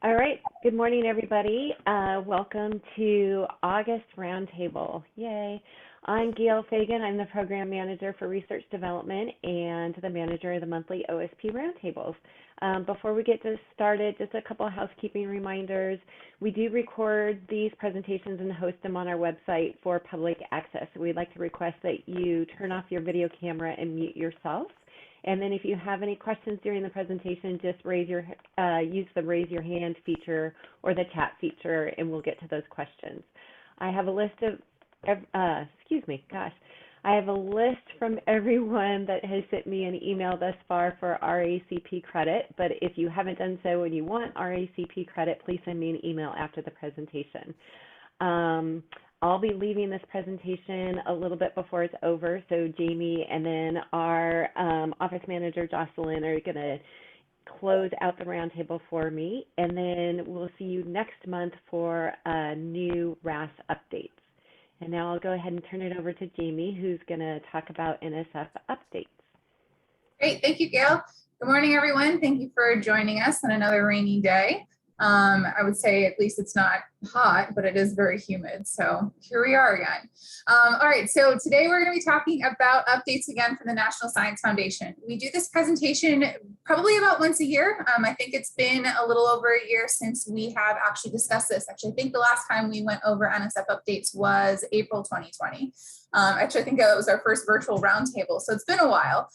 All right. Good morning, everybody. Welcome to August Roundtable. Yay. I'm Gail Fagan. I'm the Program Manager for Research Development and the manager of the monthly OSP Roundtables. Before we get started, just a couple of housekeeping reminders. We do record these presentations and host them on our website for public access. We'd like to request that you turn off your video camera and mute yourself. And then if you have any questions during the presentation, just use the raise your hand feature or the chat feature, and we'll get to those questions. I have a list of, I have a list from everyone that has sent me an email thus far for RACP credit, but if you haven't done so and you want RACP credit, please send me an email after the presentation. I'll be leaving this presentation a little bit before it's over, so Jamie and then our office manager, Jocelyn, are going to close out the roundtable for me, and then we'll see you next month for new RAS updates. And now I'll go ahead and turn it over to Jamie, who's going to talk about Nsf Updates. Great, thank you, Gail. Good morning, everyone. Thank you for joining us on another rainy day. I would say at least it's not hot, but it is very humid. So here we are again. All right, so today we're going to be talking about updates again from the National Science Foundation. We do this presentation probably about once a year. I think it's been a little over a year since we have actually discussed this. Actually, I think the last time we went over NSF updates was April 2020. Actually, I think it was our first virtual roundtable, so it's been a while.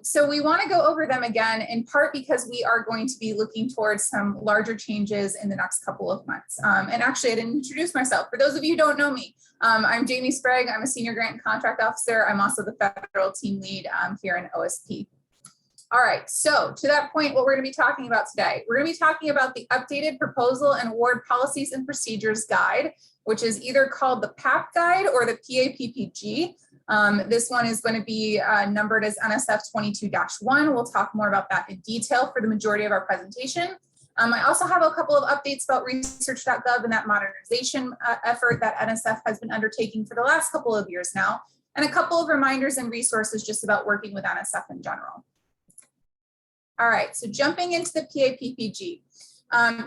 So we want to go over them again, in part because we are going to be looking towards some larger changes in the next couple of months. And actually, I didn't introduce myself. For those of you who don't know me, I'm Jamie Sprague. I'm a Senior Grant and Contract Officer. I'm also the Federal Team Lead here in OSP. All right, so to that point, what we're going to be talking about today, we're going to be talking about the updated Proposal and Award Policies and Procedures Guide, which is either called the PAP Guide or the PAPPG. This one is going to be numbered as NSF 22-1. We'll talk more about that in detail for the majority of our presentation. I also have a couple of updates about Research.gov and that modernization effort that NSF has been undertaking for the last couple of years now, and a couple of reminders and resources just about working with NSF in general. All right, so jumping into the PAPPG.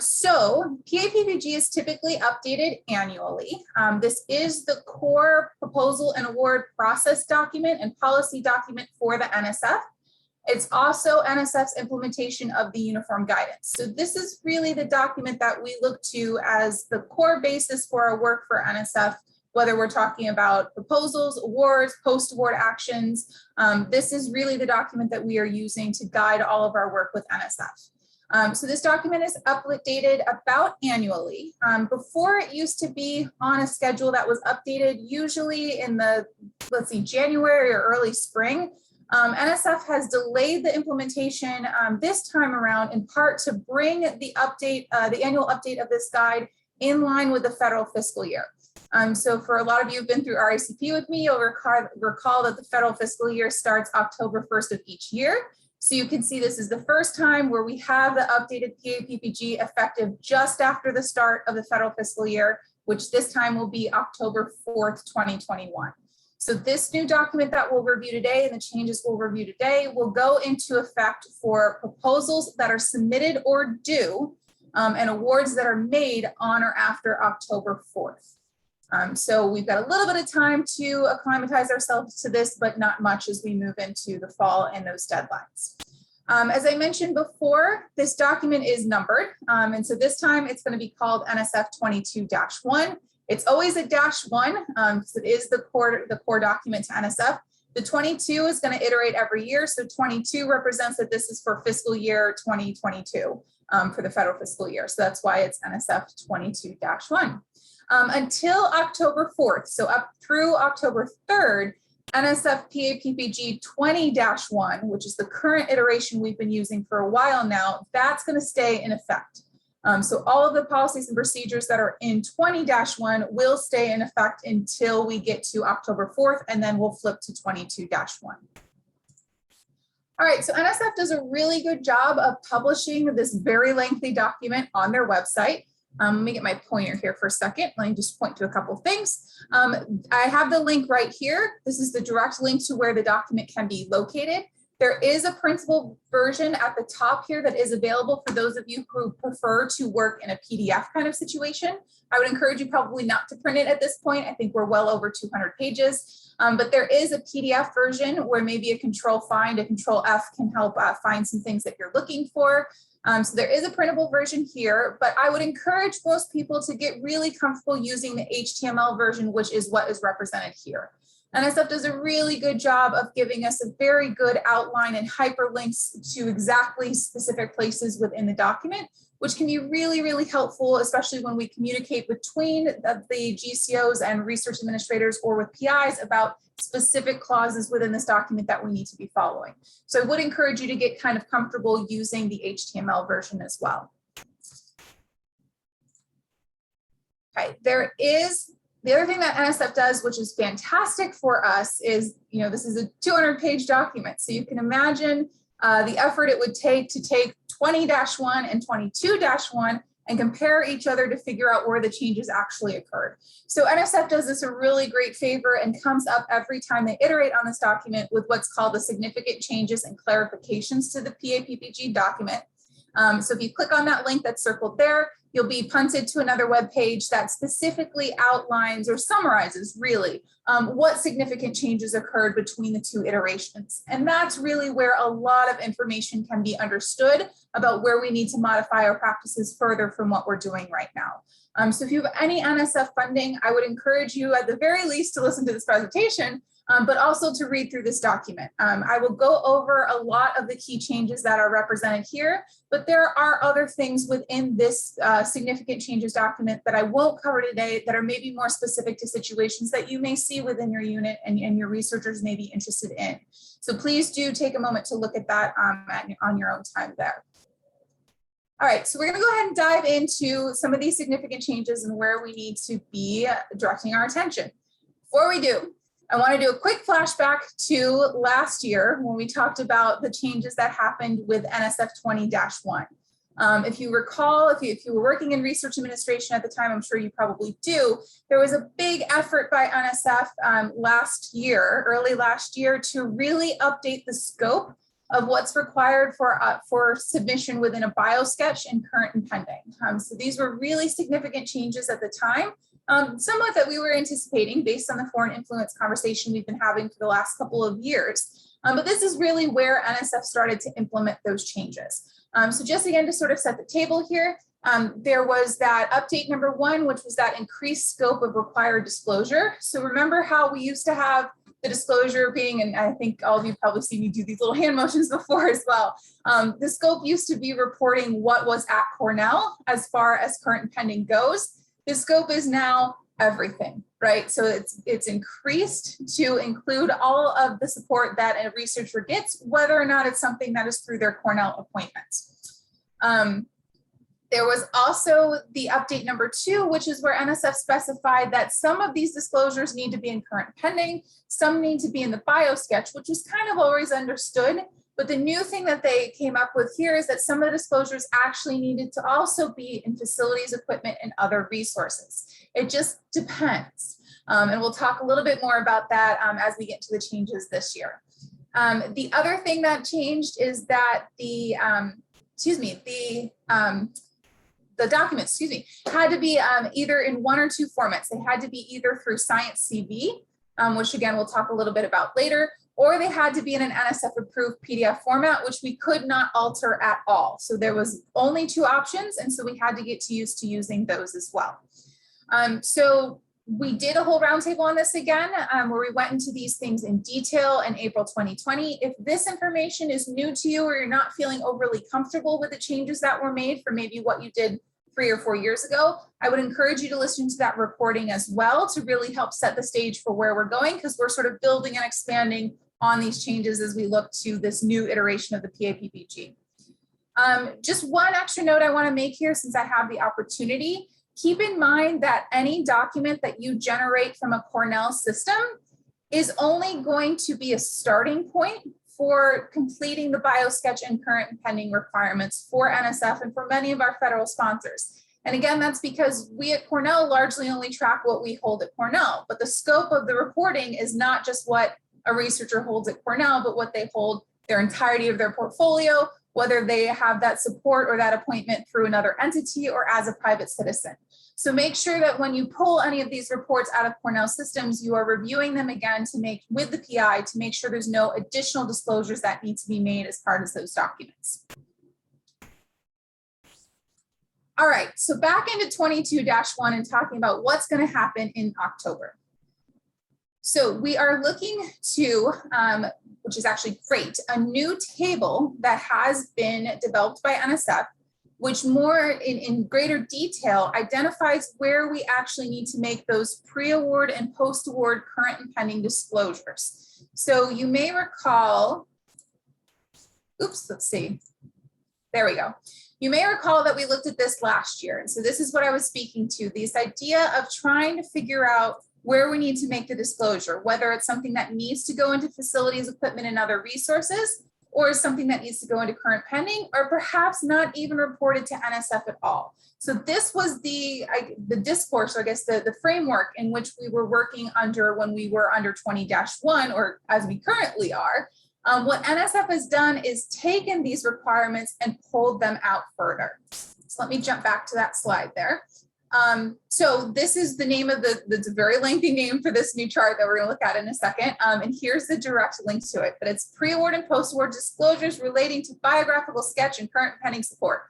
So PAPPG is typically updated annually. This is the core proposal and award process document and policy document for the NSF. It's also NSF's implementation of the uniform guidance. So this is really the document that we look to as the core basis for our work for NSF, whether we're talking about proposals, awards, post-award actions. This is really the document that we are using to guide all of our work with NSF. So this document is updated about annually. Before, it used to be on a schedule that was updated usually in the, January or early spring. NSF has delayed the implementation this time around in part to bring the update, the annual update of this guide in line with the federal fiscal year. So for a lot of you who've been through RACP with me, you'll recall that the federal fiscal year starts October 1st of each year. So you can see this is the first time where we have the updated PAPPG effective just after the start of the federal fiscal year, which this time will be October 4th, 2021. So this new document that we'll review today and the changes we'll review today will go into effect for proposals that are submitted or due and awards that are made on or after October 4th. So we've got a little bit of time to acclimatize ourselves to this, but not much as we move into the fall and those deadlines. As I mentioned before, this document is numbered. And so this time it's going to be called NSF 22-1. It's always a -1 because it is the core document to NSF. The 22 is going to iterate every year. So 22 represents that this is for fiscal year 2022 for the federal fiscal year. So that's why it's NSF 22-1. Until October 4th, so up through October 3rd, NSF PAPPG 20-1, which is the current iteration we've been using for a while now, that's going to stay in effect. So all of the policies and procedures that are in 20-1 will stay in effect until we get to October 4th, and then we'll flip to 22-1. All right, so NSF does a really good job of publishing this very lengthy document on their website. Let me get my pointer here for a second. Let me just point to a couple of things. I have the link right here. This is the direct link to where the document can be located. There is a printable version at the top here that is available for those of you who prefer to work in a PDF kind of situation. I would encourage you probably not to print it at this point. I think we're well over 200 pages, but there is a PDF version where maybe a control find, a control F can help find some things that you're looking for. So there is a printable version here, but I would encourage most people to get really comfortable using the HTML version, which is what is represented here. NSF does a really good job of giving us a very good outline and hyperlinks to exactly specific places within the document, which can be really, really helpful, especially when we communicate between the GCOs and research administrators or with PIs about specific clauses within this document that we need to be following. So I would encourage you to get kind of comfortable using the HTML version as well. Okay, the other thing that NSF does, which is fantastic for us, is, this is a 200-page document. So you can imagine the effort it would take to take 20-1 and 22-1 and compare each other to figure out where the changes actually occurred. So NSF does this a really great favor and comes up every time they iterate on this document with what's called the significant changes and clarifications to the PAPPG document. So if you click on that link that's circled there, you'll be punted to another web page that specifically outlines or summarizes really what significant changes occurred between the two iterations. And that's really where a lot of information can be understood about where we need to modify our practices further from what we're doing right now. So if you have any NSF funding, I would encourage you at the very least to listen to this presentation, but also to read through this document. I will go over a lot of the key changes that are represented here, but there are other things within this significant changes document that I won't cover today that are maybe more specific to situations that you may see within your unit and your researchers may be interested in. So please do take a moment to look at that on your own time there. All right, so we're going to go ahead and dive into some of these significant changes and where we need to be directing our attention. Before we do, I want to do a quick flashback to last year when we talked about the changes that happened with NSF 20-1. If you recall, if you were working in research administration at the time, I'm sure you probably do, there was a big effort by NSF early last year, to really update the scope of what's required for submission within a biosketch and current and pending. So these were really significant changes at the time. Somewhat that we were anticipating based on the foreign influence conversation we've been having for the last couple of years. But this is really where NSF started to implement those changes. So just again, to sort of set the table here, there was that update number 1, which was that increased scope of required disclosure. So remember how we used to have the disclosure being, and I think all of you probably seen me do these little hand motions before as well. The scope used to be reporting what was at Cornell as far as current and pending goes. The scope is now everything, right? So it's increased to include all of the support that a researcher gets, whether or not it's something that is through their Cornell appointments. There was also the update number 2, which is where NSF specified that some of these disclosures need to be in current pending, some need to be in the biosketch, which was kind of always understood. But the new thing that they came up with here is that some of the disclosures actually needed to also be in facilities, equipment, and other resources. It just depends. And we'll talk a little bit more about that as we get to the changes this year. The other thing that changed is that the documents, had to be either in 1 or 2 formats. They had to be either through Science CV, which again, we'll talk a little bit about later, or they had to be in an NSF approved PDF format, which we could not alter at all. So there was only 2 options. And so we had to get used to using those as well. So we did a whole roundtable on this again, where we went into these things in detail in April 2020. If this information is new to you or you're not feeling overly comfortable with the changes that were made for maybe what you did 3 or 4 years ago, I would encourage you to listen to that recording as well to really help set the stage for where we're going, because we're sort of building and expanding on these changes as we look to this new iteration of the PAPPG. Just one extra note I want to make here, since I have the opportunity. Keep in mind that any document that you generate from a Cornell system is only going to be a starting point for completing the biosketch and current and pending requirements for NSF and for many of our federal sponsors. And again, that's because we at Cornell largely only track what we hold at Cornell, but the scope of the reporting is not just what a researcher holds at Cornell, but what they hold their entirety of their portfolio, whether they have that support or that appointment through another entity or as a private citizen. So make sure that when you pull any of these reports out of Cornell systems, you are reviewing them again to make with the PI to make sure there's no additional disclosures that need to be made as part of those documents. All right, so back into 22-1 and talking about what's going to happen in October. So we are looking to, which is actually great, a new table that has been developed by NSF, which more in greater detail identifies where we actually need to make those pre-award and post-award current and pending disclosures. So you may recall, oops, let's see, there we go. You may recall that we looked at this last year. And so this is what I was speaking to, this idea of trying to figure out where we need to make the disclosure, whether it's something that needs to go into facilities, equipment, and other resources, or something that needs to go into current pending, or perhaps not even reported to NSF at all. So this was the discourse, or I guess the framework in which we were working under when we were under 20-1, or as we currently are. What NSF has done is taken these requirements and pulled them out further. So let me jump back to that slide there. So this is the name of the very lengthy name for this new chart that we're going to look at in a second. And here's the direct link to it, but it's pre-award and post-award disclosures relating to biographical sketch and current pending support.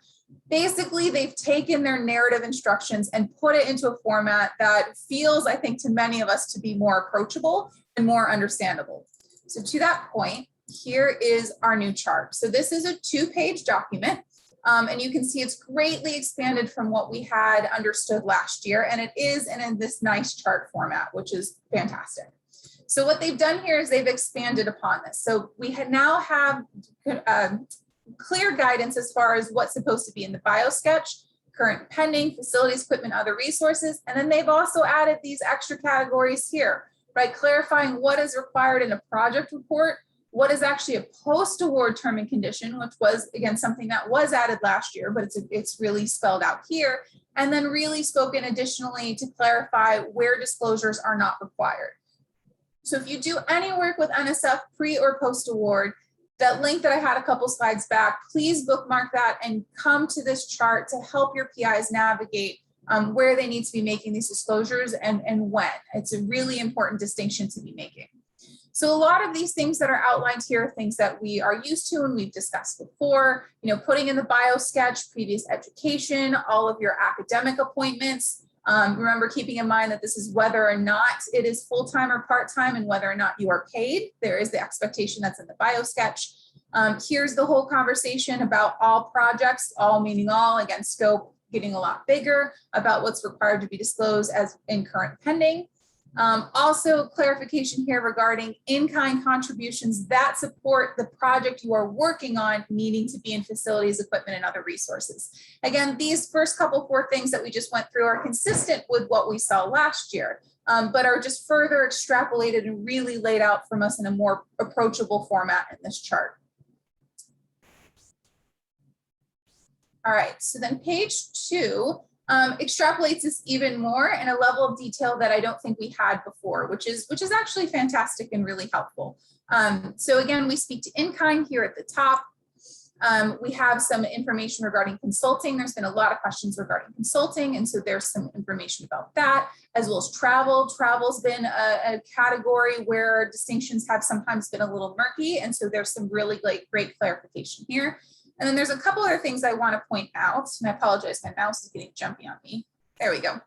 Basically, they've taken their narrative instructions and put it into a format that feels, I think, to many of us to be more approachable and more understandable. So to that point, here is our new chart. So this is a 2-page document. And you can see it's greatly expanded from what we had understood last year. And it is in this nice chart format, which is fantastic. So what they've done here is they've expanded upon this. So we now have clear guidance as far as what's supposed to be in the biosketch, current pending, facilities, equipment, other resources. And then they've also added these extra categories here, right? Clarifying what is required in a project report, what is actually a post-award term and condition, which was, again, something that was added last year, but it's really spelled out here. And then really spoken additionally to clarify where disclosures are not required. So if you do any work with NSF pre or post-award, that link that I had a couple slides back, please bookmark that and come to this chart to help your PIs navigate where they need to be making these disclosures and when. It's a really important distinction to be making. So a lot of these things that are outlined here are things that we are used to and we've discussed before, putting in the biosketch, previous education, all of your academic appointments. Remember, keeping in mind that this is whether or not it is full-time or part-time and whether or not you are paid. There is the expectation that's in the biosketch. Here's the whole conversation about all projects, all meaning all, again, scope getting a lot bigger, about what's required to be disclosed as in current pending. Also clarification here regarding in-kind contributions that support the project you are working on needing to be in facilities, equipment, and other resources. Again, these first four things that we just went through are consistent with what we saw last year, but are just further extrapolated and really laid out from us in a more approachable format in this chart. All right, so then page 2 extrapolates this even more in a level of detail that I don't think we had before, which is actually fantastic and really helpful. So again, we speak to in-kind here at the top. We have some information regarding consulting. There's been a lot of questions regarding consulting, and so there's some information about that, as well as travel. Travel's been a category where distinctions have sometimes been a little murky, and so there's some really great clarification here. And then there's a couple other things I want to point out, and I apologize, my mouse is getting jumpy on me. There we go.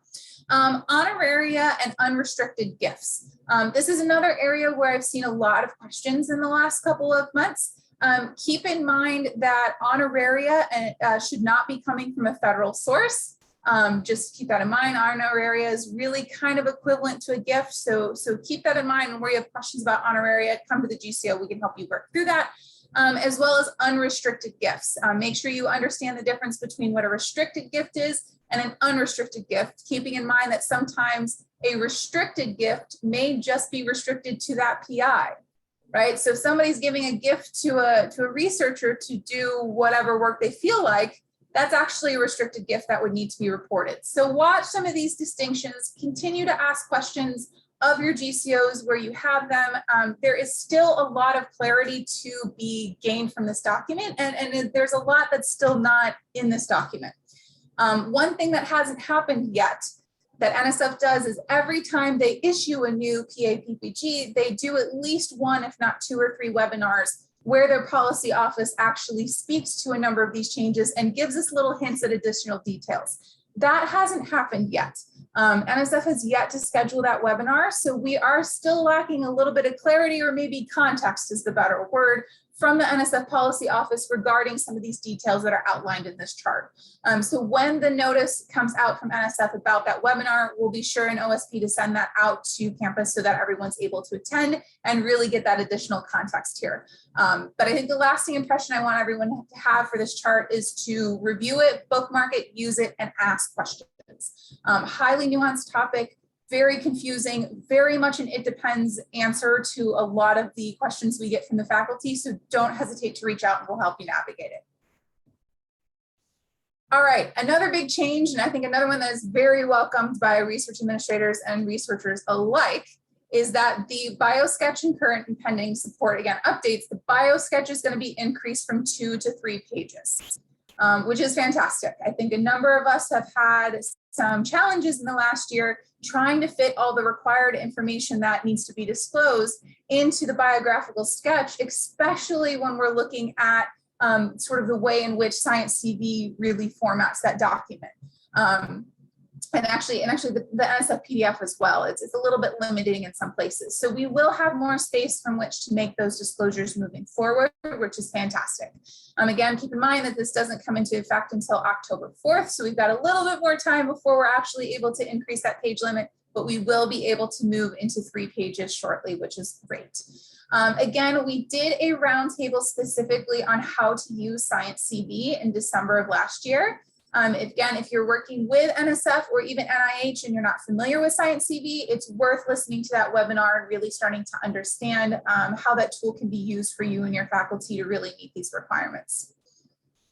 Honoraria and unrestricted gifts. This is another area where I've seen a lot of questions in the last couple of months. Keep in mind that honoraria should not be coming from a federal source. Just keep that in mind. Honoraria is really kind of equivalent to a gift. So keep that in mind. And where you have questions about honoraria, come to the GCO. We can help you work through that. As well as unrestricted gifts. Make sure you understand the difference between what a restricted gift is and an unrestricted gift, keeping in mind that sometimes a restricted gift may just be restricted to that PI, right? So if somebody's giving a gift to a researcher to do whatever work they feel like, that's actually a restricted gift that would need to be reported. So watch some of these distinctions, continue to ask questions of your GCOs where you have them. There is still a lot of clarity to be gained from this document, and there's a lot that's still not in this document. One thing that hasn't happened yet that NSF does is every time they issue a new PA-PPG, they do at least one, if not 2 or 3 webinars where their policy office actually speaks to a number of these changes and gives us little hints at additional details. That hasn't happened yet. NSF has yet to schedule that webinar, so we are still lacking a little bit of clarity, or maybe context is the better word, from the NSF policy office regarding some of these details that are outlined in this chart. So when the notice comes out from NSF about that webinar, we'll be sure in OSP to send that out to campus so that everyone's able to attend and really get that additional context here. But I think the lasting impression I want everyone to have for this chart is to review it, bookmark it, use it, and ask questions. Highly nuanced topic, very confusing, very much an it depends answer to a lot of the questions we get from the faculty. So don't hesitate to reach out and we'll help you navigate it. All right, another big change, and I think another one that is very welcomed by research administrators and researchers alike, is that the biosketch and current and pending support, again, updates, the biosketch is going to be increased from 2 to 3 pages. Which is fantastic. I think a number of us have had some challenges in the last year trying to fit all the required information that needs to be disclosed into the biographical sketch, especially when we're looking at sort of the way in which Science CV really formats that document. And actually the NSF PDF as well, it's a little bit limiting in some places. So we will have more space from which to make those disclosures moving forward, which is fantastic. Again, keep in mind that this doesn't come into effect until October 4th. So we've got a little bit more time before we're actually able to increase that page limit, but we will be able to move into 3 pages shortly, which is great. Again, we did a roundtable specifically on how to use Science CV in December of last year. Again, if you're working with NSF or even NIH and you're not familiar with Science CV, it's worth listening to that webinar and really starting to understand how that tool can be used for you and your faculty to really meet these requirements.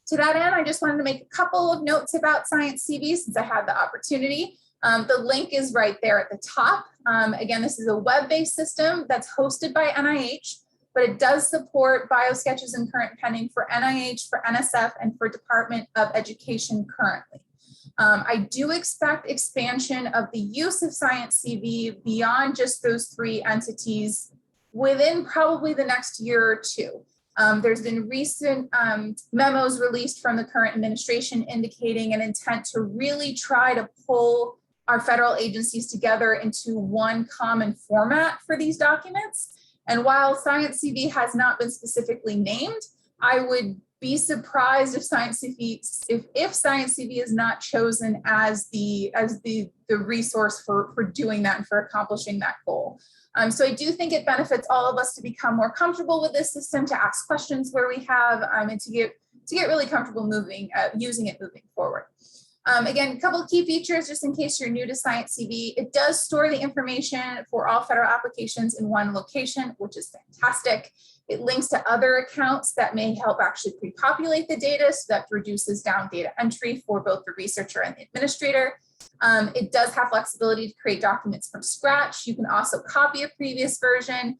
To that end, I just wanted to make a couple of notes about Science CV since I had the opportunity. The link is right there at the top. Again, this is a web-based system that's hosted by NIH, but it does support biosketches and current pending for NIH, for NSF, and for Department of Education currently. I do expect expansion of the use of Science CV beyond just those 3 entities within probably the next year or 2. There's been recent memos released from the current administration indicating an intent to really try to pull our federal agencies together into one common format for these documents. And while Science CV has not been specifically named, I would be surprised if Science CV, if Science CV is not chosen as the resource for doing that and for accomplishing that goal. So I do think it benefits all of us to become more comfortable with this system, to ask questions where we have, and to get really comfortable using it moving forward. Again, a couple of key features, just in case you're new to Science CV. It does store the information for all federal applications in one location, which is fantastic. It links to other accounts that may help actually pre-populate the data, so that reduces down data entry for both the researcher and the administrator. It does have flexibility to create documents from scratch. You can also copy a previous version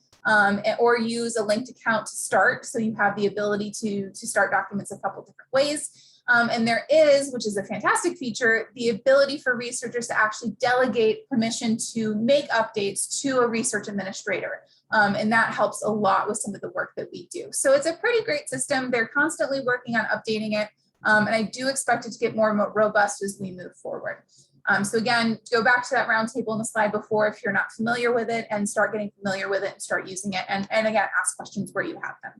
or use a linked account to start, so you have the ability to start documents a couple different ways. And there is, which is a fantastic feature, the ability for researchers to actually delegate permission to make updates to a research administrator. And that helps a lot with some of the work that we do. So it's a pretty great system. They're constantly working on updating it. And I do expect it to get more robust as we move forward. So again, go back to that roundtable in the slide before if you're not familiar with it, and start getting familiar with it and start using it. And again, ask questions where you have them.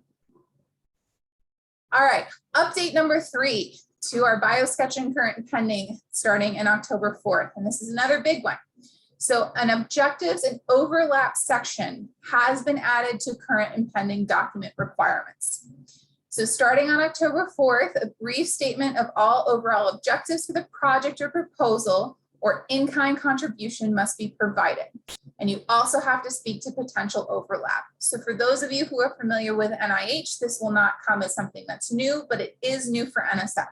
All right, update number 3 to our biosketch and current and pending starting in October 4th. And this is another big one. So an objectives and overlap section has been added to current and pending document requirements. So starting on October 4th, a brief statement of all overall objectives for the project or proposal or in-kind contribution must be provided. And you also have to speak to potential overlap. So for those of you who are familiar with NIH, this will not come as something that's new, but it is new for NSF.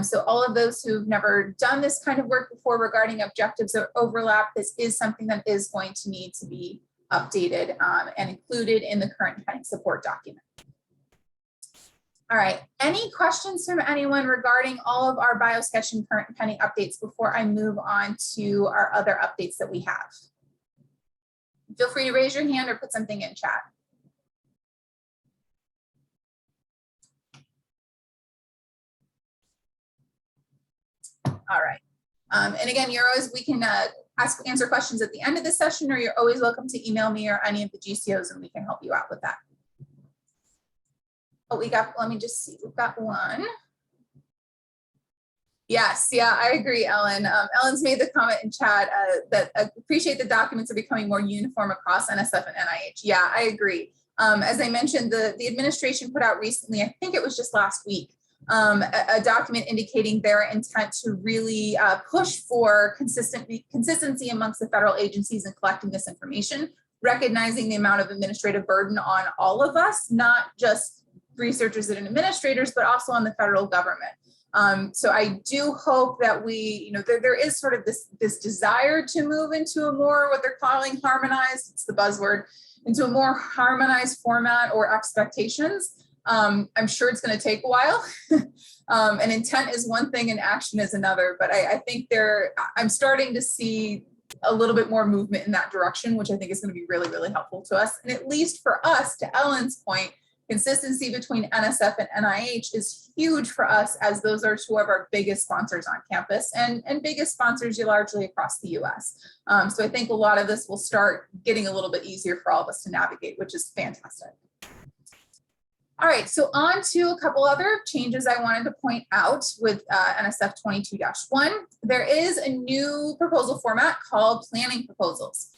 So all of those who've never done this kind of work before regarding objectives or overlap, this is something that is going to need to be updated and included in the current pending support document. All right, any questions from anyone regarding all of our biosketch and current pending updates before I move on to our other updates that we have? Feel free to raise your hand or put something in chat. All right. And again, we can answer questions at the end of the session, or you're always welcome to email me or any of the GCOs and we can help you out with that. Oh, let me just see, we've got one. Yes, yeah, I agree, Ellen. Ellen's made the comment in chat that appreciate the documents are becoming more uniform across NSF and NIH. Yeah, I agree. As I mentioned, the administration put out recently, I think it was just last week, a document indicating their intent to really push for consistency amongst the federal agencies in collecting this information, recognizing the amount of administrative burden on all of us, not just researchers and administrators, but also on the federal government. So I do hope that there is sort of this desire to move into a more, what they're calling harmonized, it's the buzzword, into a more harmonized format or expectations. I'm sure it's going to take a while. And intent is one thing and action is another, but I think I'm starting to see a little bit more movement in that direction, which I think is going to be really, really helpful to us. And at least for us, to Ellen's point, consistency between NSF and NIH is huge for us, as those are two of our biggest sponsors on campus and biggest sponsors largely across the US. So I think a lot of this will start getting a little bit easier for all of us to navigate, which is fantastic. All right, so on to a couple other changes I wanted to point out with NSF 22-1. There is a new proposal format called planning proposals.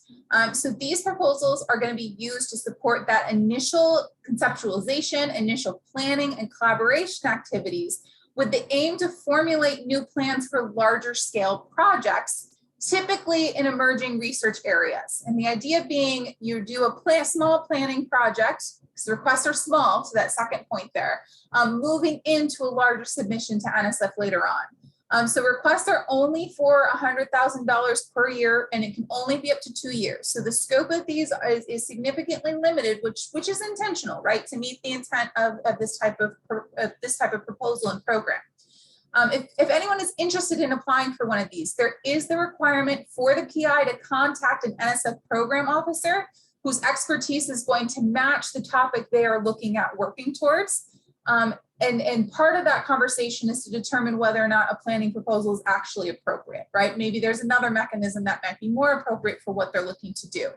So these proposals are going to be used to support that initial conceptualization, initial planning, and collaboration activities with the aim to formulate new plans for larger scale projects, typically in emerging research areas. And the idea being you do a small planning project, because the requests are small, to that second point there, moving into a larger submission to NSF later on. So requests are only for $100,000 per year, and it can only be up to 2 years. So the scope of these is significantly limited, which is intentional, right, to meet the intent of this type of proposal and program. If anyone is interested in applying for one of these, there is the requirement for the PI to contact an NSF program officer whose expertise is going to match the topic they are looking at working towards. And part of that conversation is to determine whether or not a planning proposal is actually appropriate, right? Maybe there's another mechanism that might be more appropriate for what they're looking to do.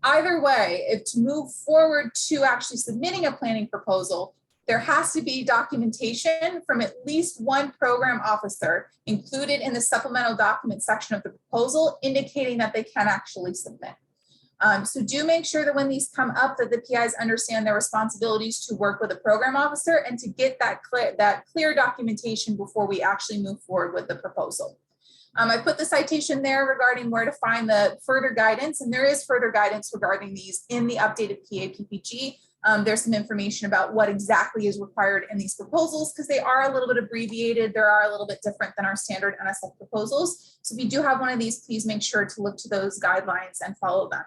Either way, if to move forward to actually submitting a planning proposal, there has to be documentation from at least one program officer included in the supplemental document section of the proposal, indicating that they can actually submit. So do make sure that when these come up that the PIs understand their responsibilities to work with a program officer and to get that clear documentation before we actually move forward with the proposal. I put the citation there regarding where to find the further guidance, and there is further guidance regarding these in the updated PA-PPG. There's some information about what exactly is required in these proposals, because they are a little bit abbreviated. They are a little bit different than our standard NSF proposals. So if you do have one of these, please make sure to look to those guidelines and follow them.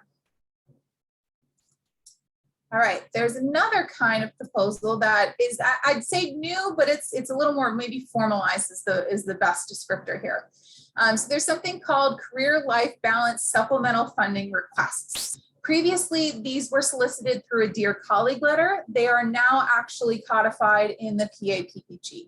All right, there's another kind of proposal that is, I'd say new, but it's a little more maybe formalized is the best descriptor here. So there's something called Career Life Balance Supplemental Funding Requests. Previously, these were solicited through a Dear Colleague letter. They are now actually codified in the PA-PPG.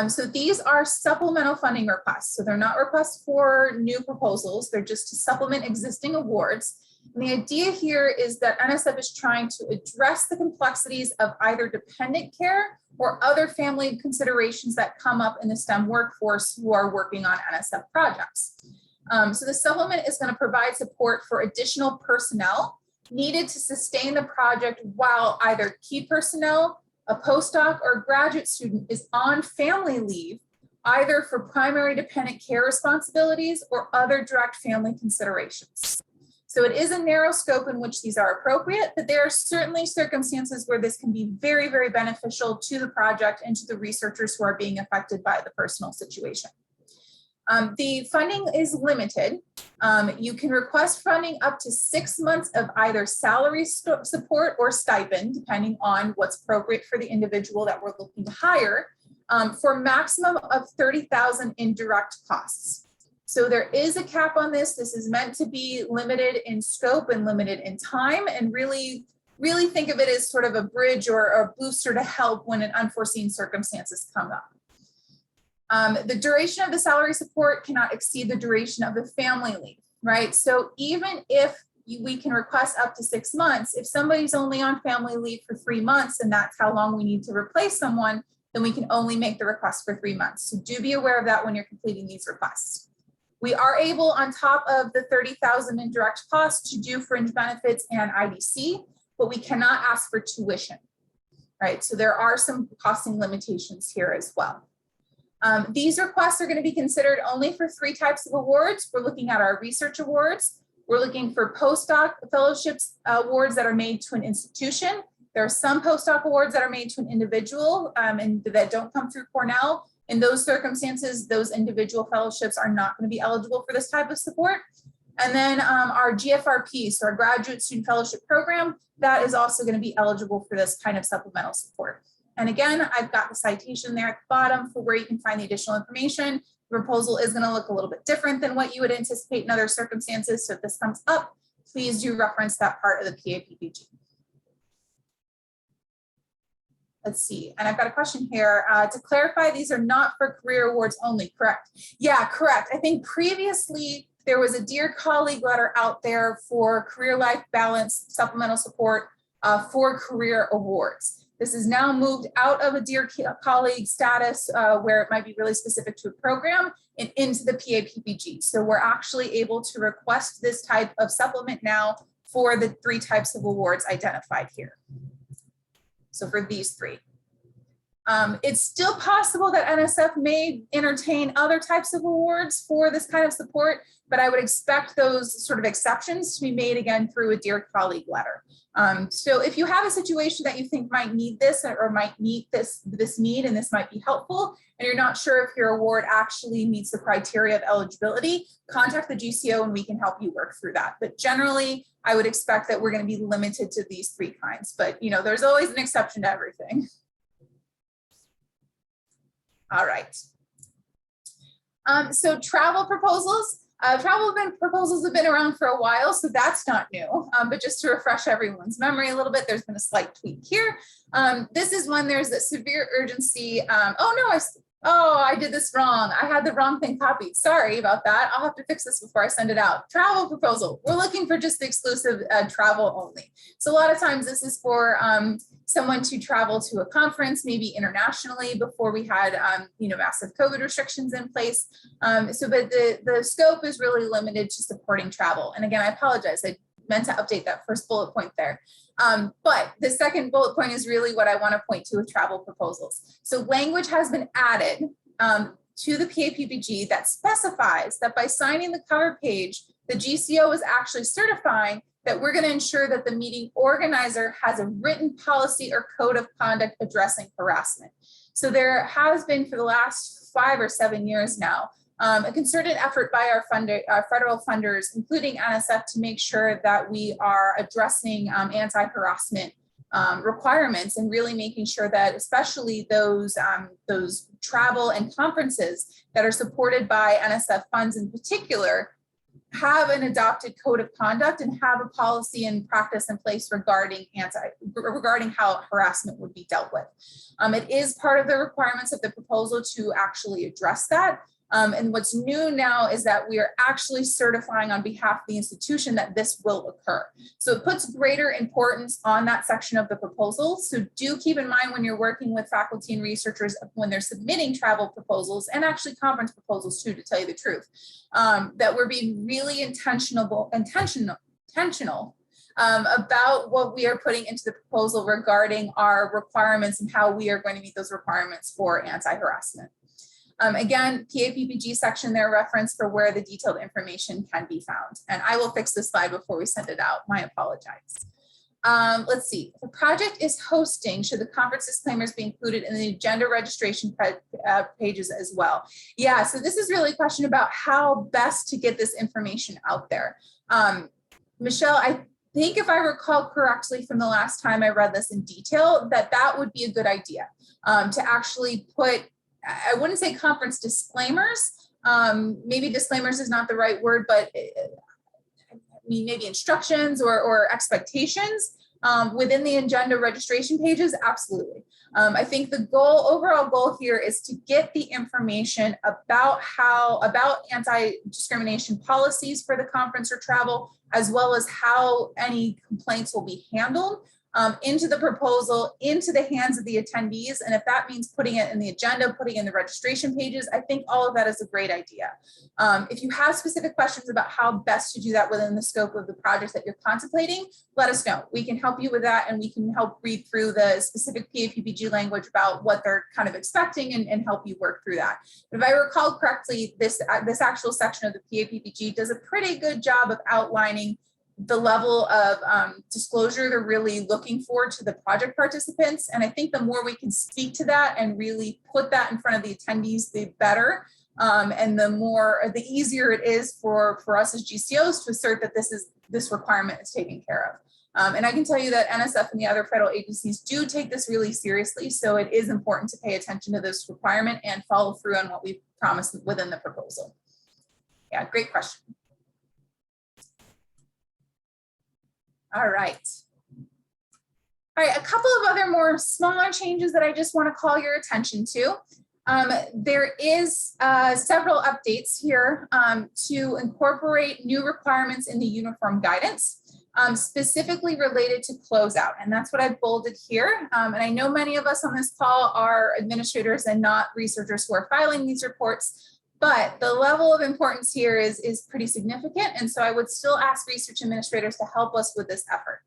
So these are supplemental funding requests. So they're not requests for new proposals. They're just to supplement existing awards. And the idea here is that NSF is trying to address the complexities of either dependent care or other family considerations that come up in the STEM workforce who are working on NSF projects. So the supplement is going to provide support for additional personnel needed to sustain the project while either key personnel, a postdoc, or a graduate student is on family leave, either for primary dependent care responsibilities or other direct family considerations. So it is a narrow scope in which these are appropriate, but there are certainly circumstances where this can be very, very beneficial to the project and to the researchers who are being affected by the personal situation. The funding is limited. You can request funding up to 6 months of either salary support or stipend, depending on what's appropriate for the individual that we're looking to hire, for a maximum of $30,000 in direct costs. So there is a cap on this. This is meant to be limited in scope and limited in time, and really think of it as sort of a bridge or a booster to help when an unforeseen circumstances come up. The duration of the salary support cannot exceed the duration of the family leave, right? So even if we can request up to 6 months, if somebody's only on family leave for 3 months and that's how long we need to replace someone, then we can only make the request for 3 months. So do be aware of that when you're completing these requests. We are able, on top of the $30,000 in direct costs, to do fringe benefits and IDC, but we cannot ask for tuition, right? So there are some costing limitations here as well. These requests are going to be considered only for 3 types of awards. We're looking at our research awards. We're looking for postdoc fellowships awards that are made to an institution. There are some postdoc awards that are made to an individual and that don't come through Cornell. In those circumstances, those individual fellowships are not going to be eligible for this type of support. And then our GFRP, so our Graduate Student Fellowship Program, that is also going to be eligible for this kind of supplemental support. And again, I've got the citation there at the bottom for where you can find the additional information. The proposal is going to look a little bit different than what you would anticipate in other circumstances. So if this comes up, please do reference that part of the PAPPG. Let's see, and I've got a question here. To clarify, these are not for career awards only, correct? Yeah, correct. I think previously there was a Dear Colleague letter out there for career life balance supplemental support for career awards. This is now moved out of a Dear Colleague status where it might be really specific to a program and into the PAPPG. So we're actually able to request this type of supplement now for the 3 types of awards identified here. So for these 3. It's still possible that NSF may entertain other types of awards for this kind of support, but I would expect those sort of exceptions to be made again through a Dear Colleague letter. So if you have a situation that you think might need this or might meet this need, and this might be helpful, and you're not sure if your award actually meets the criteria of eligibility, contact the GCO and we can help you work through that. But generally, I would expect that we're going to be limited to these 3 kinds, but there's always an exception to everything. All right. So travel proposals. Travel proposals have been around for a while, so that's not new. But just to refresh everyone's memory a little bit, there's been a slight tweak here. This is when there's a severe urgency. I did this wrong. I had the wrong thing copied. Sorry about that. I'll have to fix this before I send it out. Travel proposal. We're looking for just the exclusive travel only. So a lot of times this is for someone to travel to a conference, maybe internationally, before we had massive COVID restrictions in place. But the scope is really limited to supporting travel. And again, I apologize. I meant to update that first bullet point there. But the second bullet point is really what I want to point to with travel proposals. So language has been added to the PAPPG that specifies that by signing the cover page, the GCO is actually certifying that we're going to ensure that the meeting organizer has a written policy or code of conduct addressing harassment. So there has been for the last 5 or 7 years now, a concerted effort by our federal funders, including NSF, to make sure that we are addressing anti-harassment requirements and really making sure that especially those travel and conferences that are supported by NSF funds in particular have an adopted code of conduct and have a policy and practice in place regarding how harassment would be dealt with. It is part of the requirements of the proposal to actually address that. And what's new now is that we are actually certifying on behalf of the institution that this will occur. So it puts greater importance on that section of the proposal. So do keep in mind when you're working with faculty and researchers when they're submitting travel proposals and actually conference proposals too, to tell you the truth, that we're being really intentional about what we are putting into the proposal regarding our requirements and how we are going to meet those requirements for anti-harassment. Again, PAPPG section there, reference for where the detailed information can be found. And I will fix this slide before we send it out. My apologies. Let's see. If a project is hosting, should the conference disclaimers be included in the agenda registration pages as well? Yeah, so this is really a question about how best to get this information out there. Michelle, I think if I recall correctly from the last time I read this in detail, that would be a good idea to actually put, I wouldn't say conference disclaimers, maybe disclaimers is not the right word, but maybe instructions or expectations within the agenda registration pages, absolutely. I think the overall goal here is to get the information about anti-discrimination policies for the conference or travel, as well as how any complaints will be handled into the proposal, into the hands of the attendees. And if that means putting it in the agenda, putting in the registration pages, I think all of that is a great idea. If you have specific questions about how best to do that within the scope of the project that you're contemplating, let us know. We can help you with that, and we can help read through the specific PAPPG language about what they're kind of expecting and help you work through that. But if I recall correctly, this actual section of the PAPPG does a pretty good job of outlining the level of disclosure they're really looking for to the project participants. And I think the more we can speak to that and really put that in front of the attendees, the better. And the easier it is for us as GCOs to assert that this requirement is taken care of. And I can tell you that NSF and the other federal agencies do take this really seriously. So it is important to pay attention to this requirement and follow through on what we promised within the proposal. Yeah, great question. All right. All right, a couple of other more smaller changes that I just want to call your attention to. There is several updates here to incorporate new requirements in the uniform guidance, specifically related to closeout. And that's what I've bolded here. And I know many of us on this call are administrators and not researchers who are filing these reports. But the level of importance here is pretty significant. And so I would still ask research administrators to help us with this effort.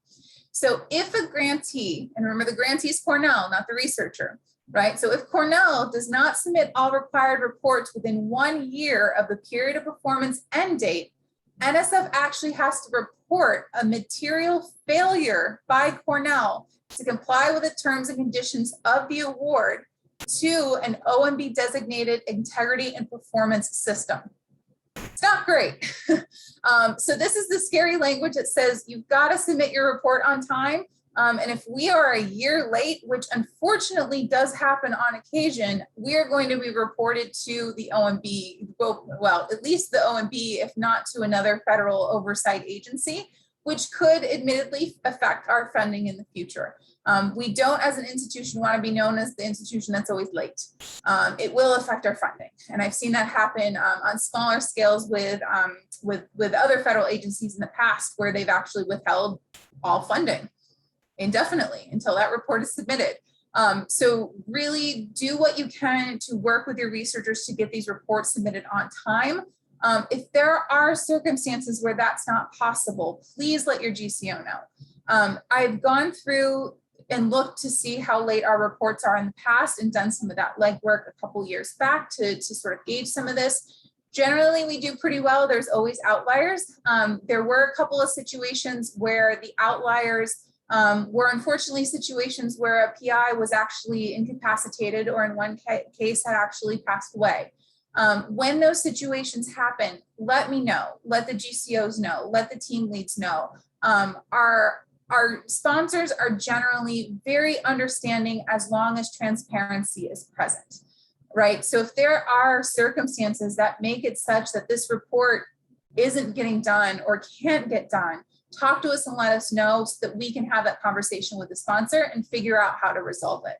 So if a grantee, and remember the grantee is Cornell, not the researcher, right? So if Cornell does not submit all required reports within 1 year of the period of performance end date, NSF actually has to report a material failure by Cornell to comply with the terms and conditions of the award to an OMB designated integrity and performance system. It's not great. So this is the scary language that says you've got to submit your report on time. And if we are a year late, which unfortunately does happen on occasion, we are going to be reported to the OMB, well, at least the OMB, if not to another federal oversight agency, which could admittedly affect our funding in the future. We don't, as an institution, want to be known as the institution that's always late. It will affect our funding. And I've seen that happen on smaller scales with other federal agencies in the past, where they've actually withheld all funding indefinitely until that report is submitted. So really do what you can to work with your researchers to get these reports submitted on time. If there are circumstances where that's not possible, please let your GCO know. I've gone through and looked to see how late our reports are in the past and done some of that legwork a couple years back to sort of gauge some of this. Generally, we do pretty well. There's always outliers. There were a couple of situations where the outliers were unfortunately situations where a PI was actually incapacitated, or in one case had actually passed away. When those situations happen, let me know, let the GCOs know, let the team leads know. Our sponsors are generally very understanding as long as transparency is present, right? So if there are circumstances that make it such that this report isn't getting done or can't get done, talk to us and let us know so that we can have that conversation with the sponsor and figure out how to resolve it.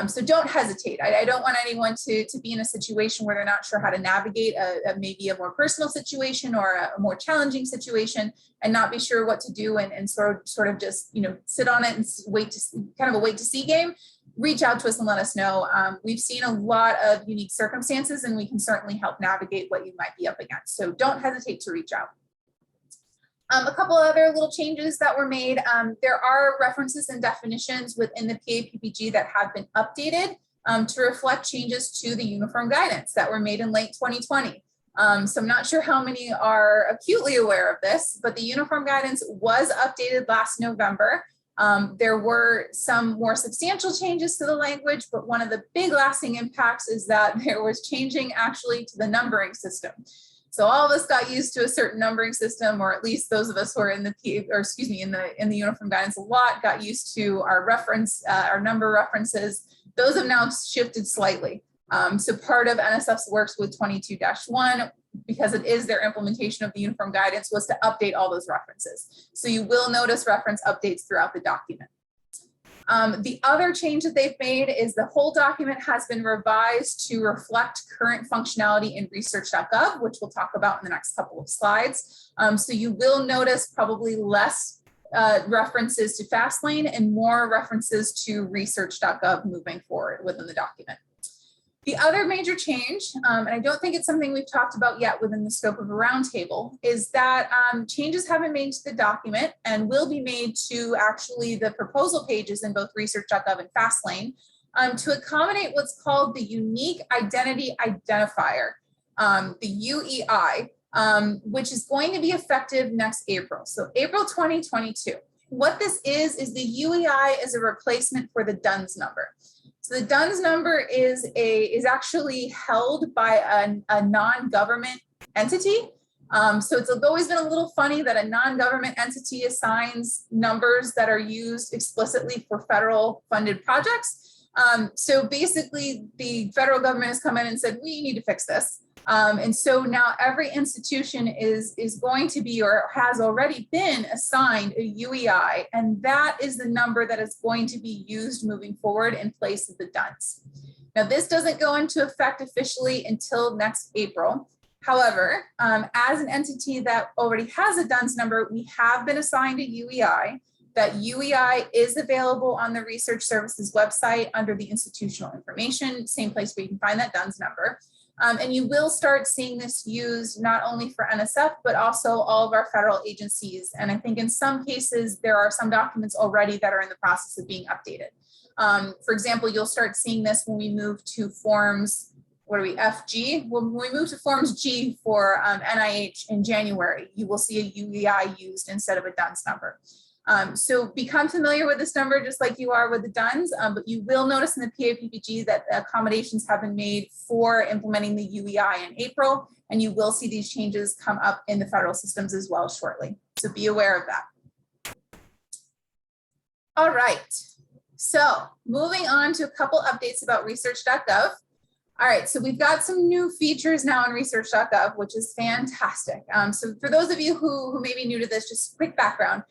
So don't hesitate. I don't want anyone to be in a situation where they're not sure how to navigate maybe a more personal situation or a more challenging situation and not be sure what to do and sort of just, sit on it and wait to see, kind of a wait to see game. Reach out to us and let us know. We've seen a lot of unique circumstances and we can certainly help navigate what you might be up against. So don't hesitate to reach out. A couple other little changes that were made. There are references and definitions within the PAPPG that have been updated to reflect changes to the uniform guidance that were made in late 2020. So I'm not sure how many are acutely aware of this, but the uniform guidance was updated last November. There were some more substantial changes to the language, but one of the big lasting impacts is that there was changing actually to the numbering system. So all of us got used to a certain numbering system, or at least those of us who are in the in the uniform guidance a lot got used to our reference, our number references. Those have now shifted slightly. So part of NSF's works with 22-1, because it is their implementation of the uniform guidance, was to update all those references. So you will notice reference updates throughout the document. The other change that they've made is the whole document has been revised to reflect current functionality in Research.gov, which we'll talk about in the next couple of slides. So you will notice probably less references to Fastlane and more references to Research.gov moving forward within the document. The other major change, and I don't think it's something we've talked about yet within the scope of a roundtable, is that changes have been made to the document and will be made to actually the proposal pages in both Research.gov and Fastlane to accommodate what's called the Unique Identity Identifier, the UEI, which is going to be effective next April, so April 2022. What this is the UEI is a replacement for the DUNS number. So the DUNS number is actually held by a non-government entity. So it's always been a little funny that a non-government entity assigns numbers that are used explicitly for federal funded projects. So basically the federal government has come in and said, we need to fix this. And so now every institution is going to be, or has already been assigned a UEI, and that is the number that is going to be used moving forward in place of the DUNS. Now this doesn't go into effect officially until next April. However, as an entity that already has a DUNS number, we have been assigned a UEI. That UEI is available on the Research Services website under the institutional information, same place where you can find that DUNS number. And you will start seeing this used not only for NSF, but also all of our federal agencies. And I think in some cases, there are some documents already that are in the process of being updated. For example, you'll start seeing this when we move to forms, FG? When we move to forms G for NIH in January, you will see a UEI used instead of a DUNS number. So become familiar with this number just like you are with the DUNS, but you will notice in the PAPPG that the accommodations have been made for implementing the UEI in April, and you will see these changes come up in the federal systems as well shortly. So be aware of that. All right, so moving on to a couple updates about Research.gov. All right, so we've got some new features now in Research.gov, which is fantastic. So for those of you who may be new to this, just quick background.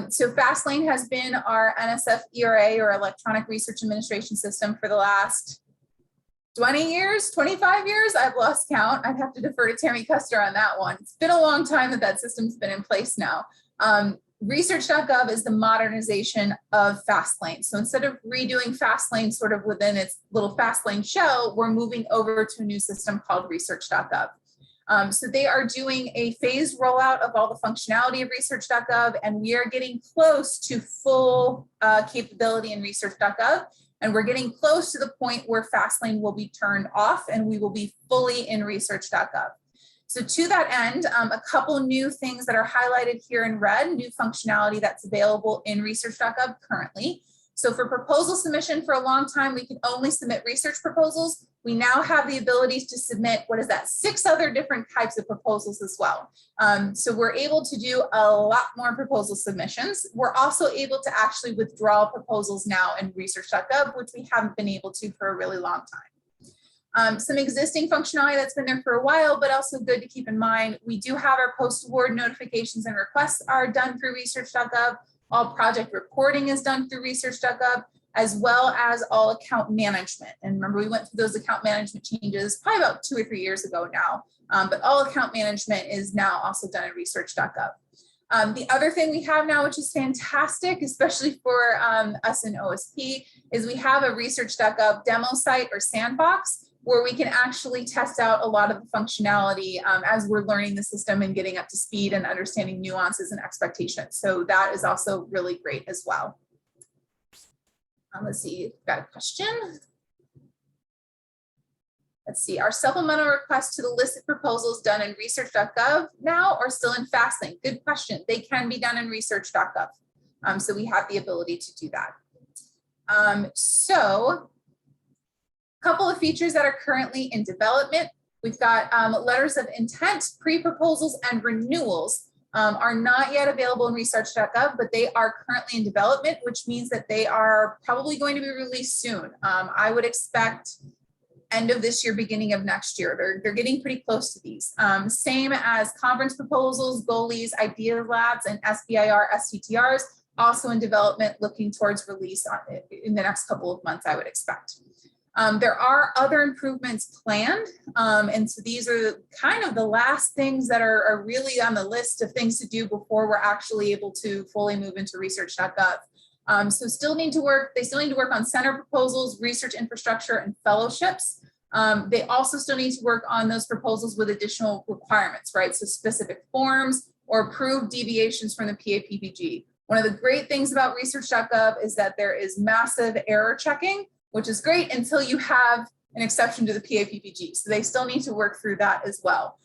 So Fastlane has been our NSF ERA, or Electronic Research Administration System, for the last 20 years, 25 years. I've lost count. I'd have to defer to Tammy Custer on that one. It's been a long time that system's been in place now. Research.gov is the modernization of Fastlane. So instead of redoing Fastlane sort of within its little Fastlane shell, we're moving over to a new system called Research.gov. So they are doing a phased rollout of all the functionality of Research.gov, and we are getting close to full capability in Research.gov. And we're getting close to the point where Fastlane will be turned off and we will be fully in Research.gov. So to that end, a couple new things that are highlighted here in red, new functionality that's available in Research.gov currently. So for proposal submission, for a long time, we could only submit research proposals. We now have the ability to submit, 6 other different types of proposals as well. So we're able to do a lot more proposal submissions. We're also able to actually withdraw proposals now in Research.gov, which we haven't been able to for a really long time. Some existing functionality that's been there for a while, but also good to keep in mind. We do have our post-award notifications and requests are done through Research.gov. All project reporting is done through Research.gov, as well as all account management. And remember, we went through those account management changes probably about 2 or 3 years ago now, but all account management is now also done in Research.gov. The other thing we have now, which is fantastic, especially for us in OSP, is we have a Research.gov demo site or sandbox where we can actually test out a lot of the functionality as we're learning the system and getting up to speed and understanding nuances and expectations. So that is also really great as well. Let's see, got a question. Let's see, are supplemental requests to the listed proposals done in research.gov now or still in Fastlane? Good question. They can be done in research.gov. So we have the ability to do that. So a couple of features that are currently in development. We've got letters of intent, pre-proposals, and renewals are not yet available in research.gov, but they are currently in development, which means that they are probably going to be released soon. I would expect end of this year, beginning of next year. They're getting pretty close to these. Same as conference proposals, goalies, idea labs, and SBIR, STTRs, also in development, looking towards release in the next couple of months, I would expect. There are other improvements planned. And so these are kind of the last things that are really on the list of things to do before we're actually able to fully move into research.gov. So they still need to work on center proposals, research infrastructure, and fellowships. They also still need to work on those proposals with additional requirements, right? So specific forms or approved deviations from the PAPPG. One of the great things about research.gov is that there is massive error checking, which is great until you have an exception to the PAPPG. So they still need to work through that as well.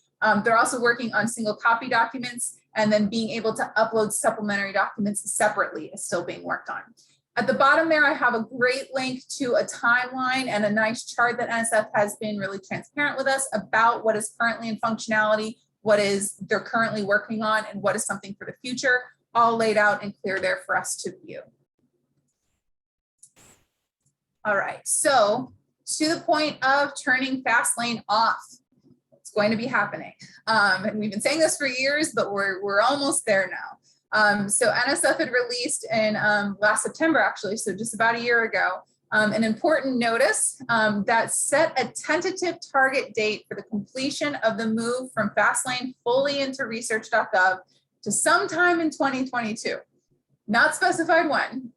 They're also working on single copy documents, and then being able to upload supplementary documents separately is still being worked on. At the bottom there, I have a great link to a timeline and a nice chart that NSF has been really transparent with us about what is currently in functionality, what is they're currently working on, and what is something for the future, all laid out and clear there for us to view. All right, so to the point of turning Fastlane off, it's going to be happening. And we've been saying this for years, but we're almost there now. So NSF had released in last September, actually, so just about a year ago, an important notice that set a tentative target date for the completion of the move from Fastlane fully into research.gov to sometime in 2022. Not specified when,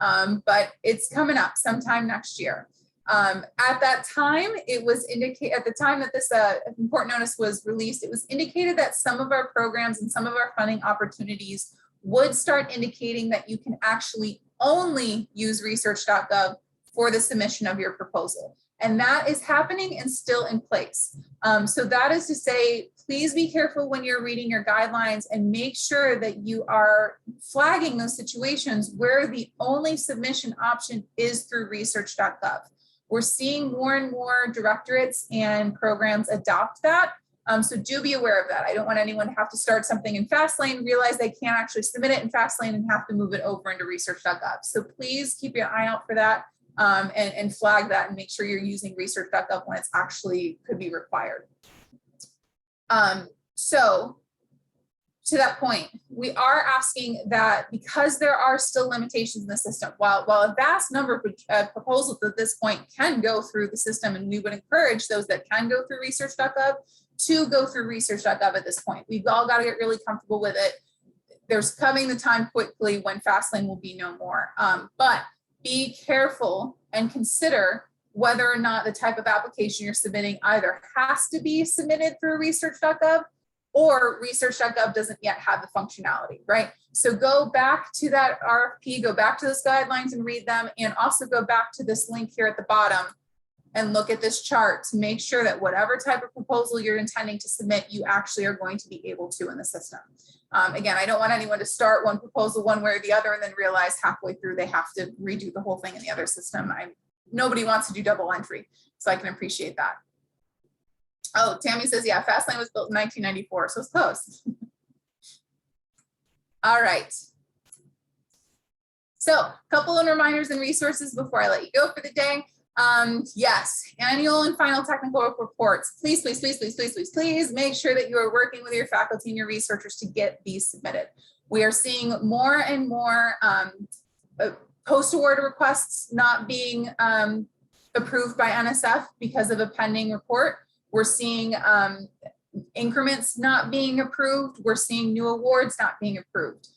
but it's coming up sometime next year. At that time, it was indicated, at the time that this important notice was released, it was indicated that some of our programs and some of our funding opportunities would start indicating that you can actually only use research.gov for the submission of your proposal. And that is happening and still in place. So that is to say, please be careful when you're reading your guidelines and make sure that you are flagging those situations where the only submission option is through research.gov. We're seeing more and more directorates and programs adopt that. So do be aware of that. I don't want anyone to have to start something in Fastlane, realize they can't actually submit it in Fastlane and have to move it over into research.gov. So please keep your eye out for that and flag that and make sure you're using research.gov when it's actually could be required. So to that point, we are asking that because there are still limitations in the system, while a vast number of proposals at this point can go through the system, and we would encourage those that can go through research.gov to go through research.gov at this point. We've all got to get really comfortable with it. There's coming the time quickly when Fastlane will be no more. But be careful and consider whether or not the type of application you're submitting either has to be submitted through research.gov or research.gov doesn't yet have the functionality, right? So go back to that RFP, go back to those guidelines and read them, and also go back to this link here at the bottom and look at this chart to make sure that whatever type of proposal you're intending to submit, you actually are going to be able to in the system. Again, I don't want anyone to start one proposal one way or the other and then realize halfway through they have to redo the whole thing in the other system. Nobody wants to do double entry, so I can appreciate that. Oh, Tammy says, yeah, Fastlane was built in 1994, so it's close. All right. So a couple of reminders and resources before I let you go for the day. Yes, annual and final technical reports. Please, please, please, please, please, please, please make sure that you are working with your faculty and your researchers to get these submitted. We are seeing more and more post-award requests not being approved by NSF because of a pending report. We're seeing increments not being approved. We're seeing new awards not being approved.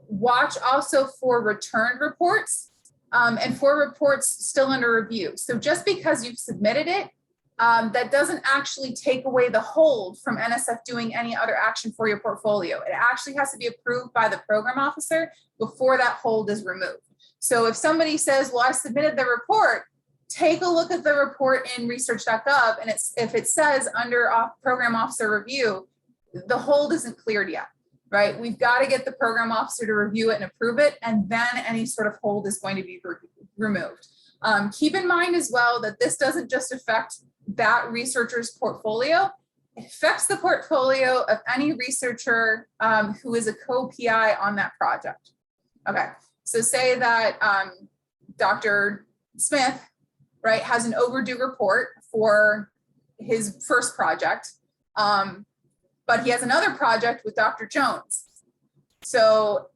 Watch also for returned reports and for reports still under review. So just because you've submitted it, that doesn't actually take away the hold from NSF doing any other action for your portfolio. It actually has to be approved by the program officer before that hold is removed. So if somebody says, well, I submitted the report, take a look at the report in Research.gov, and if it says under program officer review, the hold isn't cleared yet, right? We've got to get the program officer to review it and approve it, and then any sort of hold is going to be removed. Keep in mind as well that this doesn't just affect that researcher's portfolio, it affects the portfolio of any researcher who is a co-PI on that project. Okay, so say that Dr. Smith, right, has an overdue report for his first project, but he has another project with Dr. Jones. So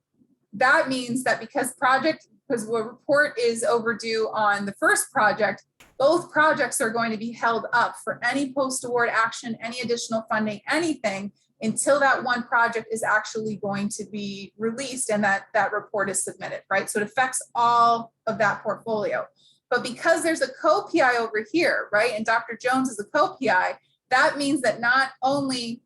that means that because the report is overdue on the first project, both projects are going to be held up for any post-award action, any additional funding, anything, until that one project is actually going to be released and that report is submitted, right? So it affects all of that portfolio. But because there's a co-PI over here, right, and Dr. Jones is a co-PI, that means that not only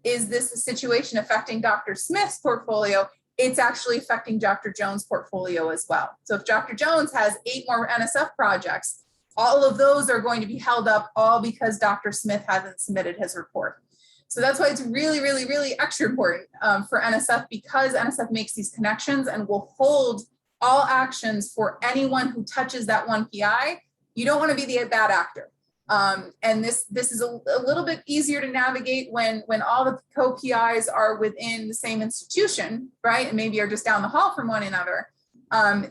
is this a situation affecting Dr. Smith's portfolio, it's actually affecting Dr. Jones' portfolio as well. So if Dr. Jones has 8 more NSF projects, all of those are going to be held up all because Dr. Smith hasn't submitted his report. So that's why it's really, really, really extra important for NSF, because NSF makes these connections and will hold all actions for anyone who touches that one PI. You don't want to be the bad actor. And this is a little bit easier to navigate when all the co-PIs are within the same institution, right? And maybe are just down the hall from one another.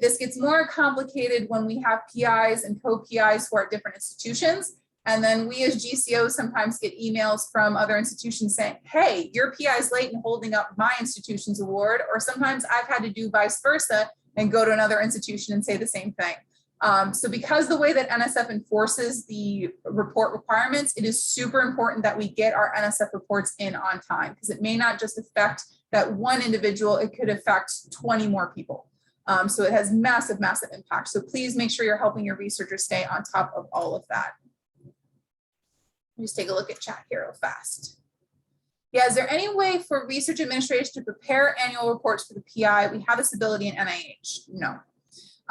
This gets more complicated when we have PIs and co-PIs who are at different institutions. And then we as GCOs sometimes get emails from other institutions saying, hey, your PI is late in holding up my institution's award. Or sometimes I've had to do vice versa and go to another institution and say the same thing. So because the way that NSF enforces the report requirements, it is super important that we get our NSF reports in on time, because it may not just affect that one individual, it could affect 20 more people. So it has massive, massive impact. So please make sure you're helping your researchers stay on top of all of that. Just take a look at chat here real fast. Yeah, is there any way for research administrators to prepare annual reports for the PI? We have this ability in NIH. No.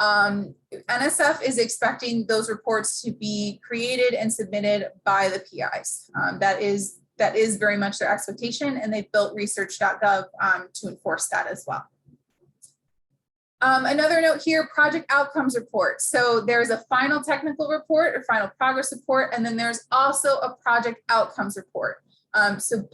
NSF is expecting those reports to be created and submitted by the PIs. That is very much their expectation, and they've built Research.gov to enforce that as well. Another note here, project outcomes report. So there's a final technical report or final progress report, and then there's also a project outcomes report. So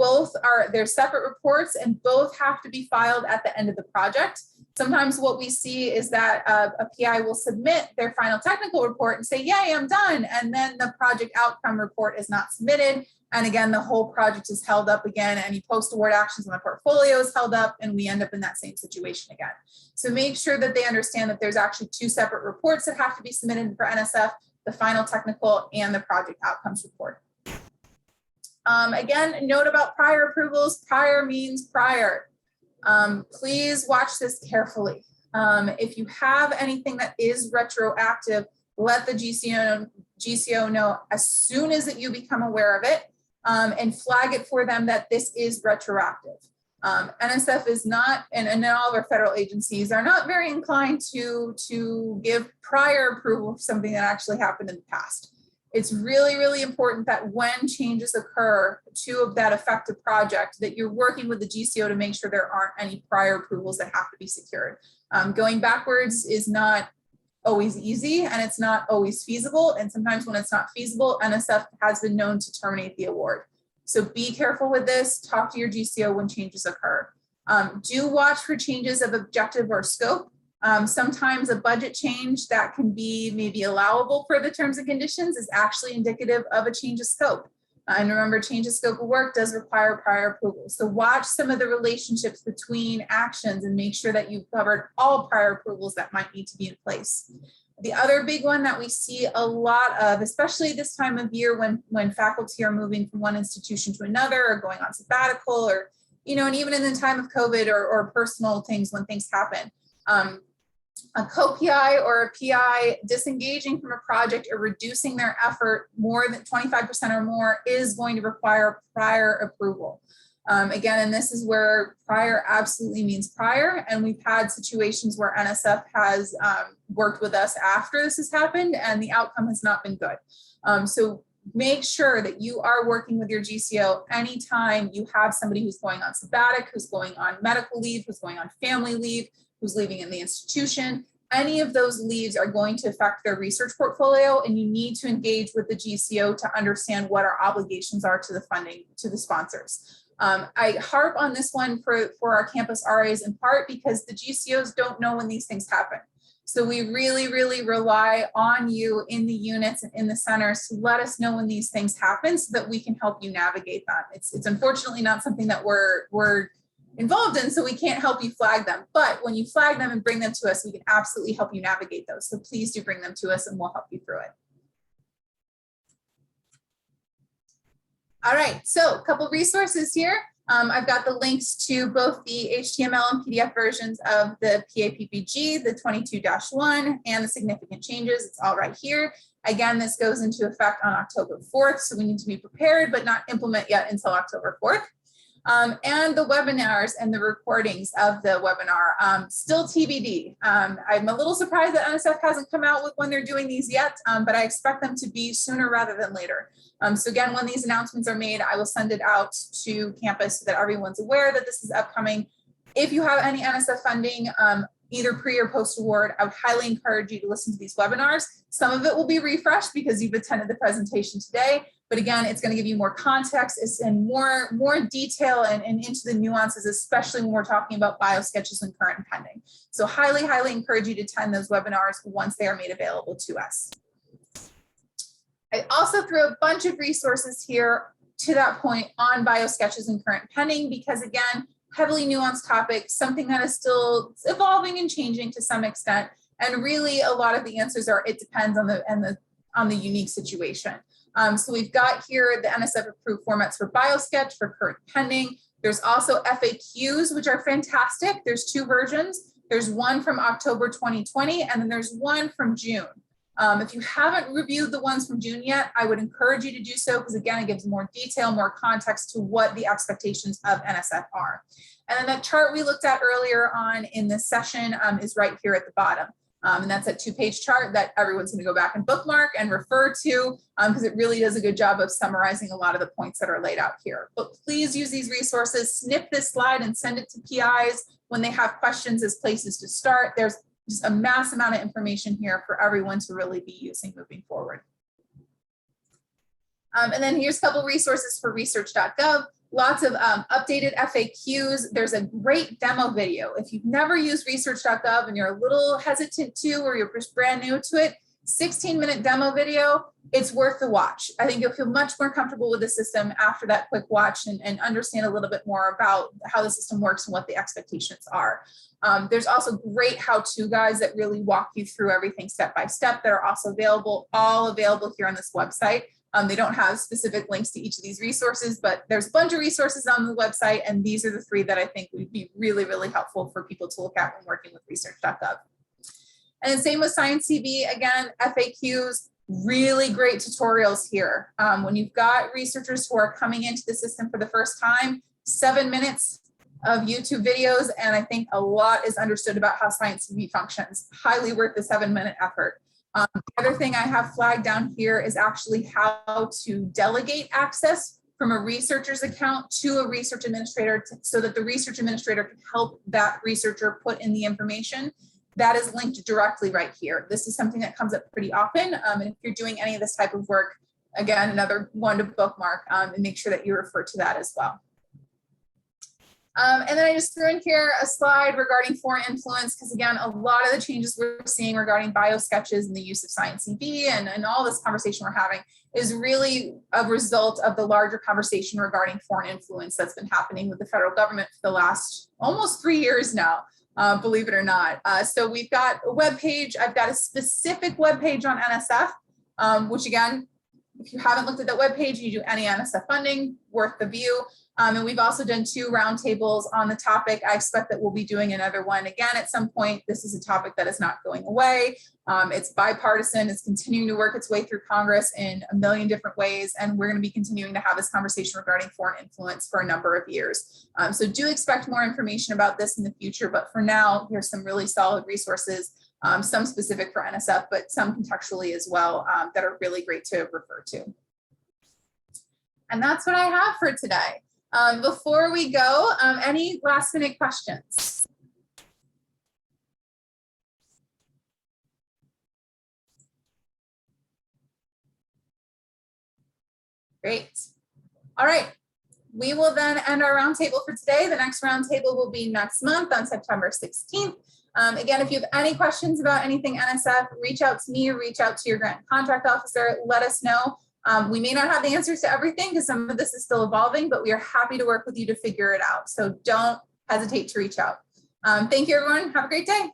they're separate reports, and both have to be filed at the end of the project. Sometimes what we see is that a PI will submit their final technical report and say, yay, I'm done. And then the project outcome report is not submitted. And again, the whole project is held up again. Any post-award actions on the portfolio is held up, and we end up in that same situation again. So make sure that they understand that there's actually 2 separate reports that have to be submitted for NSF, the final technical and the project outcomes report. Again, note about prior approvals. Prior means prior. Please watch this carefully. If you have anything that is retroactive, let the GCO know as soon as you become aware of it, and flag it for them that this is retroactive. NSF is not, and all of our federal agencies are not very inclined to give prior approval for something that actually happened in the past. It's really, really important that when changes occur to that affected project, that you're working with the GCO to make sure there aren't any prior approvals that have to be secured. Going backwards is not always easy, and it's not always feasible. And sometimes when it's not feasible, NSF has been known to terminate the award. So be careful with this. Talk to your GCO when changes occur. Do watch for changes of objective or scope. Sometimes a budget change that can be maybe allowable for the terms and conditions is actually indicative of a change of scope. And remember, change of scope of work does require prior approval. So watch some of the relationships between actions and make sure that you've covered all prior approvals that might need to be in place. The other big one that we see a lot of, especially this time of year when faculty are moving from one institution to another or going on sabbatical, or, and even in the time of COVID or personal things when things happen. A co-PI or a PI disengaging from a project or reducing their effort more than 25% or more is going to require prior approval. Again, and this is where prior absolutely means prior, and we've had situations where NSF has worked with us after this has happened and the outcome has not been good. So make sure that you are working with your GCO anytime you have somebody who's going on sabbatic, who's going on medical leave, who's going on family leave, who's leaving in the institution. Any of those leaves are going to affect their research portfolio, and you need to engage with the GCO to understand what our obligations are to the funding, to the sponsors. I harp on this one for our campus RAs in part because the GCOs don't know when these things happen. So we really, really rely on you in the units and in the centers to let us know when these things happen so that we can help you navigate them. It's unfortunately not something that we're involved in, so we can't help you flag them. But when you flag them and bring them to us, we can absolutely help you navigate those. So please do bring them to us and we'll help you through it. All right, so a couple resources here. I've got the links to both the HTML and PDF versions of the PAPPG, the 22-1, and the significant changes. It's all right here. Again, this goes into effect on October 4th, so we need to be prepared, but not implement yet until October 4th. And the webinars and the recordings of the webinar, still TBD. I'm a little surprised that NSF hasn't come out with when they're doing these yet, but I expect them to be sooner rather than later. So again, when these announcements are made, I will send it out to campus so that everyone's aware that this is upcoming. If you have any NSF funding, either pre or post award, I would highly encourage you to listen to these webinars. Some of it will be refreshed because you've attended the presentation today. But again, it's going to give you more context and more detail and into the nuances, especially when we're talking about biosketches and current and pending. So highly, highly encourage you to attend those webinars once they are made available to us. I also threw a bunch of resources here to that point on biosketches and current and pending, because again, heavily nuanced topic, something that is still evolving and changing to some extent. And really a lot of the answers are, it depends on the unique situation. So we've got here the NSF approved formats for biosketch, for current pending. There's also FAQs, which are fantastic. There's two versions. There's one from October 2020, and then there's one from June. If you haven't reviewed the ones from June yet, I would encourage you to do so, because again, it gives more detail, more context to what the expectations of NSF are. And then that chart we looked at earlier on in this session is right here at the bottom. And that's a 2-page chart that everyone's going to go back and bookmark and refer to, because it really does a good job of summarizing a lot of the points that are laid out here. But please use these resources, snip this slide and send it to PIs when they have questions as places to start. There's just a mass amount of information here for everyone to really be using moving forward. And then here's a couple resources for Research.gov. Lots of updated FAQs. There's a great demo video. If you've never used Research.gov and you're a little hesitant to, or you're just brand new to it, 16-minute demo video, it's worth the watch. I think you'll feel much more comfortable with the system after that quick watch and understand a little bit more about how the system works and what the expectations are. There's also great how-to guides that really walk you through everything step by step that are also available, all available here on this website. They don't have specific links to each of these resources, but there's a bunch of resources on the website, and these are the 3 that I think would be really, really helpful for people to look at when working with Research.gov. And then same with Science CV, again, FAQs, really great tutorials here. When you've got researchers who are coming into the system for the first time, 7 minutes of YouTube videos, and I think a lot is understood about how Science CV functions. Highly worth the 7-minute effort. The other thing I have flagged down here is actually how to delegate access from a researcher's account to a research administrator so that the research administrator can help that researcher put in the information. That is linked directly right here. This is something that comes up pretty often. And if you're doing any of this type of work, again, another one to bookmark and make sure that you refer to that as well. And then I just threw in here a slide regarding foreign influence, because again, a lot of the changes we're seeing regarding biosketches and the use of Science CV and all this conversation we're having is really a result of the larger conversation regarding foreign influence that's been happening with the federal government for the last almost 3 years now, believe it or not. So we've got a web page. I've got a specific web page on NSF, which again, if you haven't looked at that web page, you do any NSF funding, worth the view. And we've also done 2 roundtables on the topic. I expect that we'll be doing another one again at some point. This is a topic that is not going away. It's bipartisan. It's continuing to work its way through Congress in a million different ways. And we're going to be continuing to have this conversation regarding foreign influence for a number of years. So do expect more information about this in the future. But for now, here's some really solid resources, some specific for NSF, but some contextually as well, that are really great to refer to. And that's what I have for today. Before we go, any last minute questions? Great. All right. We will then end our roundtable for today. The next roundtable will be next month on September 16th. Again, if you have any questions about anything NSF, reach out to me or reach out to your grant contract officer. Let us know. We may not have the answers to everything because some of this is still evolving, but we are happy to work with you to figure it out. So don't hesitate to reach out. Thank you, everyone. Have a great day.